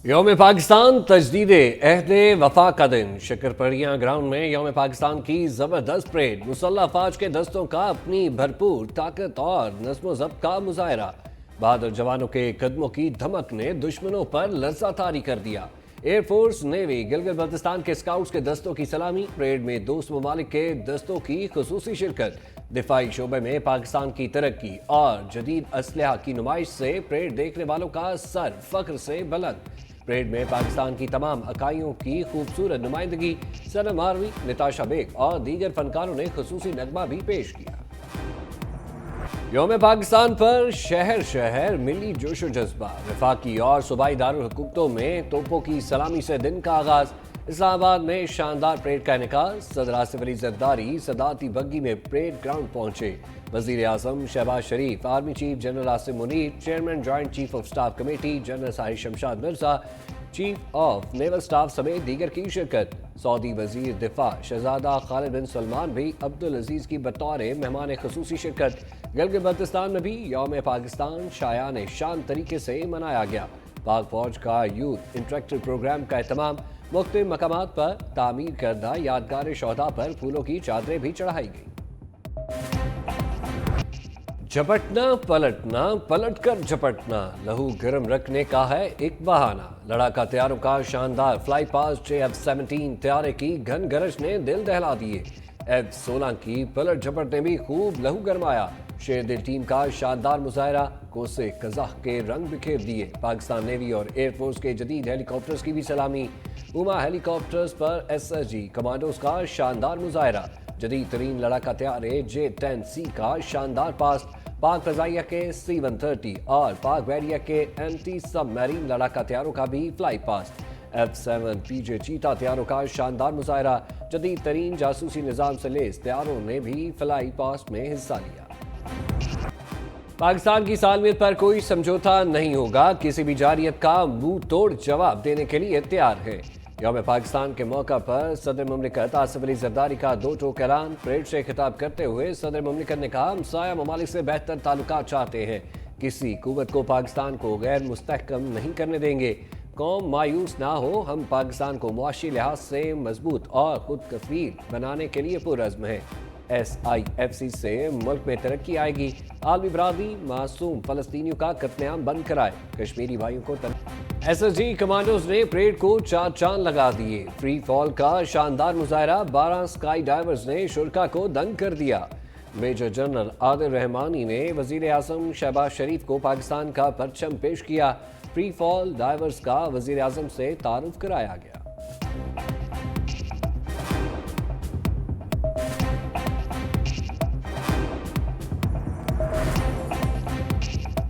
یوم پاکستان تجدید عہد وفا کا دن شکرپڑیاں گراؤنڈ میں یوم پاکستان کی زبردست پریڈ، مسلح افواج کے دستوں کا اپنی بھرپور طاقت اور نظم و ضبط کا مظاہرہ۔ بہادر جوانوں کے قدموں کی دھمک نے دشمنوں پر لرزہ طاری کر دیا۔ Air force, navy, Gilgit Baltistan کے اسکاؤٹس کے دستوں کی سلامی، پریڈ میں دوست ممالک کے دستوں کی خصوصی شرکت۔ دفاعی شعبے میں پاکستان کی ترقی اور جدید اسلحہ کی نمائش سے پریڈ دیکھنے والوں کا سر فخر سے بلند۔ پریڈ میں پاکستان کی تمام اکائیوں کی خوبصورت نمائندگی، صنم آروی، نتاشا بیگ اور دیگر فنکاروں نے خصوصی نغمہ بھی پیش کیا۔ یوم پاکستان پر شہر شہر ملی جوش و جذبہ، وفاقی اور صوبائی دارالحکومتوں میں توپوں کی سلامی سے دن کا آغاز۔ اسلام آباد میں شاندار پریڈ کا انعقاد، صدر آصف علی زرداری صدارتی بگی میں پریڈ گراؤنڈ پہنچے۔ وزیر اعظم Shehbaz Sharif, army chief general Asim Munir, chairman joint chief of staff committee general Sahir Shamshad Mirza, chief of naval staff سمیت دیگر کی شرکت۔ سعودی وزیر دفاع شہزادہ خالد بن سلمان بھی عبدالعزیز کی بطور مہمان خصوصی شرکت۔ گلگت بلتستان میں بھی یوم پاکستان شایان شان طریقے سے منایا گیا۔ پاک فوج کا یوتھ انٹریکٹیو پروگرام کا اہتمام، مختلف مقامات پر تعمیر کردہ یادگار شہداء پر پھولوں کی چادریں بھی چڑھائی گئیں۔ جھپٹنا پلٹنا، پلٹ کر جھپٹنا، لہو گرم رکھنے کا ہے ایک بہانہ۔ لڑاکا طیاروں کا شاندار فلائی پاسٹ F-17 طیارے کی گھن گرج نے دل دہلا دیے۔ F-16 کی پلٹ جھپٹ نے بھی خوب لہو گرمایا۔ شیر دل ٹیم کا شاندار مظاہرہ، کوسے قزح کے رنگ بکھیر دیے۔ پاکستان نیوی اور ایئر فورس کے جدید ہیلی کاپٹرز کی بھی سلامی۔ اوما ہیلی کاپٹرز پر SSG کمانڈوز کا شاندار مظاہرہ۔ جدید ترین لڑاکا طیارے J-10C کا شاندار پاسٹ۔ پاک فضائیہ کے C-130 اور پاک بحریہ کے اینٹی سب میرین لڑاکا طیاروں کا بھی فلائی پاسٹ۔ F-7 PJ چیتا طیاروں کا شاندار مظاہرہ۔ جدید ترین جاسوسی نظام سے لیس طیاروں نے بھی فلائی پاسٹ میں حصہ لیا۔ پاکستان کی سالمیت پر کوئی سمجھوتا نہیں ہوگا، کسی بھی جارحیت کا منہ توڑ جواب دینے کے لیے تیار ہے۔ یوم پاکستان کے موقع پر صدر مملکت آصف علی زرداری کا دو ٹوک اعلان۔ پریڈ سے خطاب کرتے ہوئے صدر مملکت نے کہا، ہمسایہ ممالک سے بہتر تعلقات چاہتے ہیں، کسی قوت کو پاکستان کو غیر مستحکم نہیں کرنے دیں گے۔ قوم مایوس نہ ہو، ہم پاکستان کو معاشی لحاظ سے مضبوط اور خود کفیل بنانے کے لیے پرعزم ہیں۔ SIFC سے ملک میں ترقی آئے گی، عالمی برادری معصوم فلسطینیوں کا قتل عام بند کرائے، کشمیری بھائیوں کو SSG کمانڈوز نے پریڈ کو چار چاند لگا دیے۔ فری فال کا شاندار مظاہرہ، 12 سکائی ڈائیورز نے شرکا کو دنگ کر دیا۔ میجر جنرل عادل رحمانی نے وزیر اعظم شہباز شریف کو پاکستان کا پرچم پیش کیا۔ فری فال ڈائیورز کا وزیر اعظم سے تعارف کرایا گیا۔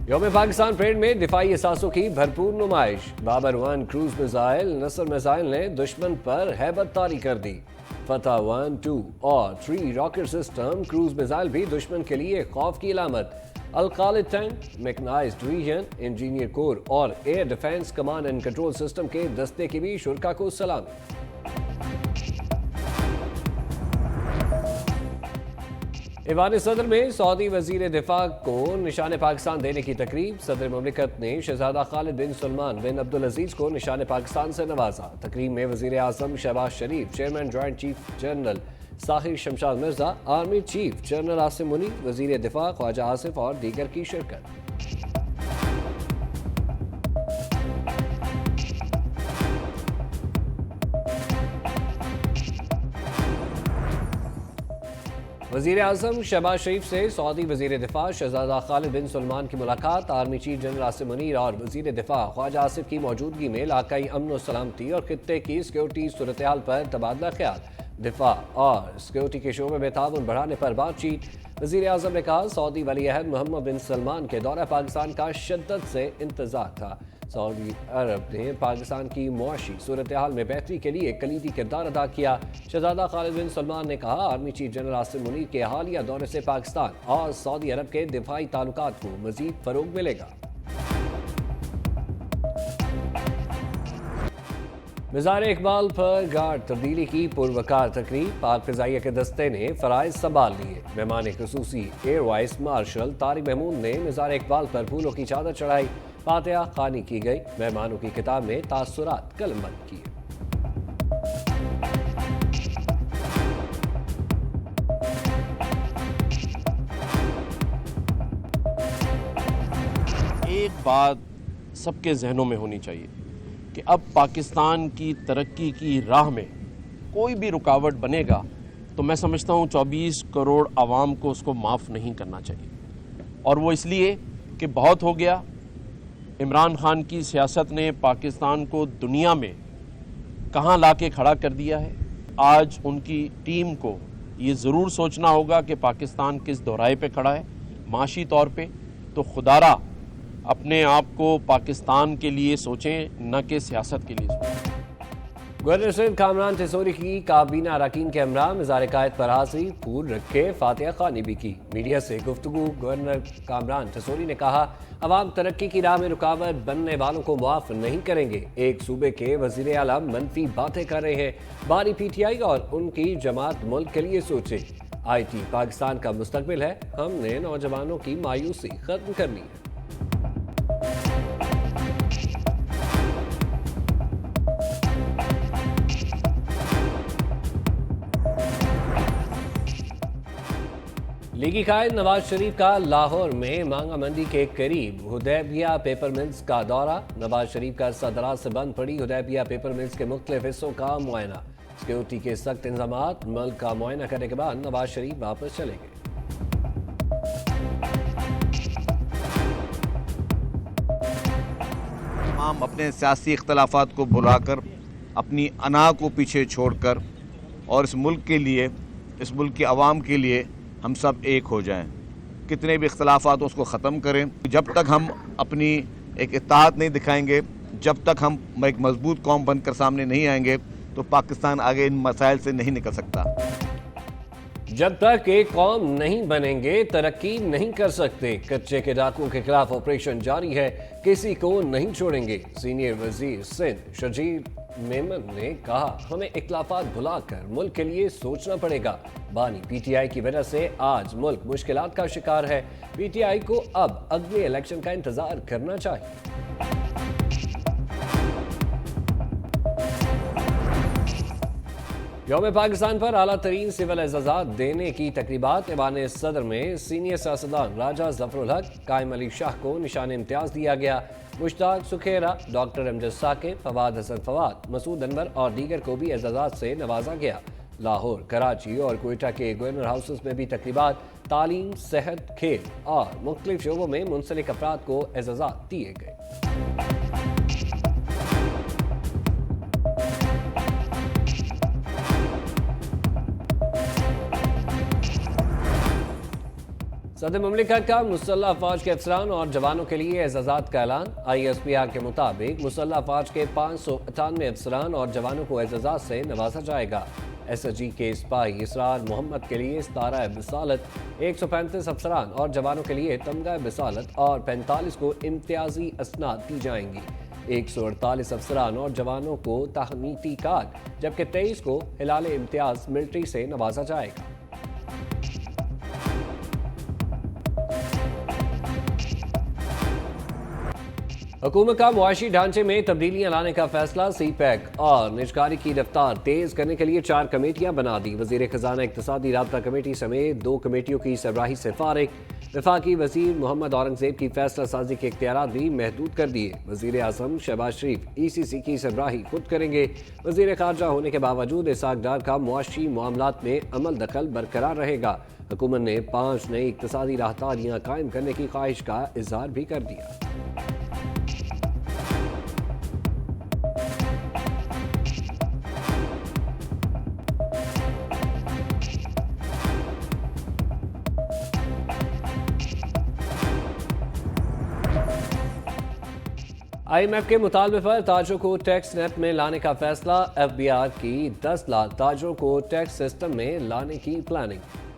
یوم پاکستان پریڈ میں دفاعی اثاثوں کی بھرپور نمائش۔ بابر 1 کروز میزائل، نصر میزائل نے دشمن پر ہیبت طاری کر دی۔ فتح 1، 2 اور 3 راکٹ سسٹم کروز میزائل بھی دشمن کے لیے خوف کی علامت۔ الخالد 10 میکنائزڈ ڈویژن، انجینئر کور اور air defence command and control system کے دستے کی بھی شرکا کو سلامی۔ ایوان صدر میں سعودی وزیر دفاع کو نشان پاکستان دینے کی تقریب۔ صدر مملکت نے شہزادہ خالد بن سلمان بن عبدالعزیز کو نشان پاکستان سے نوازا۔ تقریب میں وزیر اعظم Shehbaz Sharif, chairman joint chief general Sahir Shamshad Mirza, army chief general Asim Munir, وزیر دفاع خواجہ آصف اور دیگر کی شرکت۔ وزیر اعظم شہباز شریف سے سعودی وزیر دفاع شہزادہ خالد بن سلمان کی ملاقات۔ Army chief general Asim Munir اور وزیر دفاع خواجہ آصف کی موجودگی میں علاقائی امن و سلامتی اور خطے کی سیکورٹی صورتحال پر تبادلہ خیال۔ دفاع اور سیکورٹی کے شعبے میں تعاون بڑھانے پر بات چیت۔ وزیر اعظم نے کہا، سعودی ولی عہد محمد بن سلمان کے دورہ پاکستان کا شدت سے انتظار تھا۔ سعودی عرب نے پاکستان کی معاشی صورتحال میں بہتری کے لیے کلیدی کردار ادا کیا۔ شہزادہ خالد بن سلمان نے کہا، army chief general Asim Munir کے حالیہ دورے سے پاکستان اور سعودی عرب کے دفاعی تعلقات کو مزید فروغ ملے گا۔ مزار اقبال پر گارڈ تبدیلی کی پروکار تقریب، پاک فضائیہ کے دستے نے فرائض سنبھال لیے۔ مہمان خصوصی air vice marshal Tariq Mahmood نے مزار اقبال پر پھولوں کی چادر چڑھائی، فاتحہ خوانی کی گئی، مہمانوں کی کتاب میں تاثرات قلم بند کیے۔ ایک بات سب کے ذہنوں میں ہونی چاہیے کہ اب پاکستان کی ترقی کی راہ میں کوئی بھی رکاوٹ بنے گا تو میں سمجھتا ہوں 24 کروڑ عوام کو اس کو معاف نہیں کرنا چاہیے، اور وہ اس لیے کہ بہت ہو گیا۔ عمران خان کی سیاست نے پاکستان کو دنیا میں کہاں لا کے کھڑا کر دیا ہے۔ آج ان کی ٹیم کو یہ ضرور سوچنا ہوگا کہ پاکستان کس دورائے پہ کھڑا ہے معاشی طور پہ، تو خدارہ اپنے آپ کو پاکستان کے لیے سوچیں، نہ کہ سیاست کے لیے سوچیں۔ گورنر سندھ کامران ٹھسوری کی کابینہ اراکین کے ہمراہ مزار قائد پر حاضری، پھول رکھے، فاتحہ خوانی بھی کی۔ میڈیا سے گفتگو گورنر کامران ٹھسوری نے کہا، عوام ترقی کی راہ میں رکاوٹ بننے والوں کو معاف نہیں کریں گے۔ ایک صوبے کے وزیر اعلیٰ منفی باتیں کر رہے ہیں، بانی پی ٹی آئی اور ان کی جماعت ملک کے لیے سوچے۔ آئی ٹی پاکستان کا مستقبل ہے، ہم نے نوجوانوں کی مایوسی ختم کرنی ہے۔ لیگی قائد نواز شریف کا لاہور میں مانگا منڈی کے قریب حدیبیہ پیپر ملز کا دورہ، نواز شریف کا صدرات سے بند پڑی حدیبیہ پیپر ملز کے مختلف حصوں کا معائنہ، سیکیورٹی کے سخت انتظامات، ملک کا معائنہ کرنے کے بعد نواز شریف واپس چلے گئے۔ ہم اپنے سیاسی اختلافات کو بھلا کر، اپنی انا کو پیچھے چھوڑ کر، اور اس ملک کے لیے، اس ملک کی عوام کے لیے ہم سب ایک ہو جائیں۔ کتنے بھی اختلافات ہوں اس کو ختم کریں۔ جب تک ہم اپنی ایک اتحاد نہیں دکھائیں گے، جب تک ہم ایک مضبوط قوم بن کر سامنے نہیں آئیں گے، تو پاکستان آگے ان مسائل سے نہیں نکل سکتا۔ جب تک ایک قوم نہیں بنیں گے ترقی نہیں کر سکتے۔ کچے کے ڈاکوؤں کے خلاف آپریشن جاری ہے، کسی کو نہیں چھوڑیں گے۔ سینئر وزیر سندھ شرجیل میمن نے کہا، ہمیں اختلافات بھلا کر ملک کے لیے سوچنا پڑے گا۔ بانی پی ٹی آئی کی وجہ سے آج ملک مشکلات کا شکار ہے، پی ٹی آئی کو اب اگلے الیکشن کا انتظار کرنا چاہیے۔ یوم پاکستان پر اعلیٰ ترین سول اعزازات دینے کی تقریبات، ایوان صدر میں سینئر سیاستدان راجہ ظفر الحق، قائم علی شاہ کو نشان امتیاز دیا گیا۔ مشتاق سکھیرا، ڈاکٹر امجد ثاقب، فواد حسن فواد، مسعود انور اور دیگر کو بھی اعزازات سے نوازا گیا۔ لاہور، کراچی اور کوئٹہ کے گورنر ہاؤسز میں بھی تقریبات، تعلیم، صحت، کھیل اور مختلف شعبوں میں منسلک افراد کو اعزازات دیے گئے۔ صدر مملکت کا مسلح افواج کے افسران اور جوانوں کے لیے اعزازات کا اعلان۔ آئی ایس پی آر کے مطابق مسلح افواج کے 598 افسران اور جوانوں کو اعزازات سے نوازا جائے گا۔ ایس ایس جی کے سپاہی اسرار محمد کے لیے ستارہ بصالت، 135 افسران اور جوانوں کے لیے تمغہ بصالت اور 45 کو امتیازی اسناد دی جائیں گی۔ 148 افسران اور جوانوں کو تہنیتی کارڈ، جبکہ 23 کو ہلال امتیاز ملٹری سے نوازا جائے گا۔ حکومت کا معاشی ڈھانچے میں تبدیلیاں لانے کا فیصلہ، سی پیک اور نجکاری کی رفتار تیز کرنے کے لیے 4 کمیٹیاں بنا دی۔ وزیر خزانہ اقتصادی رابطہ کمیٹی سمیت 2 کمیٹیوں کی سربراہی سے فارغ۔ وفاقی وزیر محمد اورنگزیب کی فیصلہ سازی کے اختیارات بھی محدود کر دیے۔ وزیر اعظم شہباز شریف ای سی سی کی سربراہی خود کریں گے۔ وزیر خارجہ ہونے کے باوجود اسحاق ڈار کا معاشی معاملات میں عمل دخل برقرار رہے گا۔ حکومت نے 5 نئی اقتصادی راہداریاں قائم کرنے کی خواہش کا اظہار بھی کر دیا۔ آئی ایم ایف کے مطالبے پر تاجروں کو ٹیکس نیٹ میں لانے کا فیصلہ، ایف بی آر کی 10 لاکھ تاجروں کو ٹیکس سسٹم میں لانے کی پلاننگ۔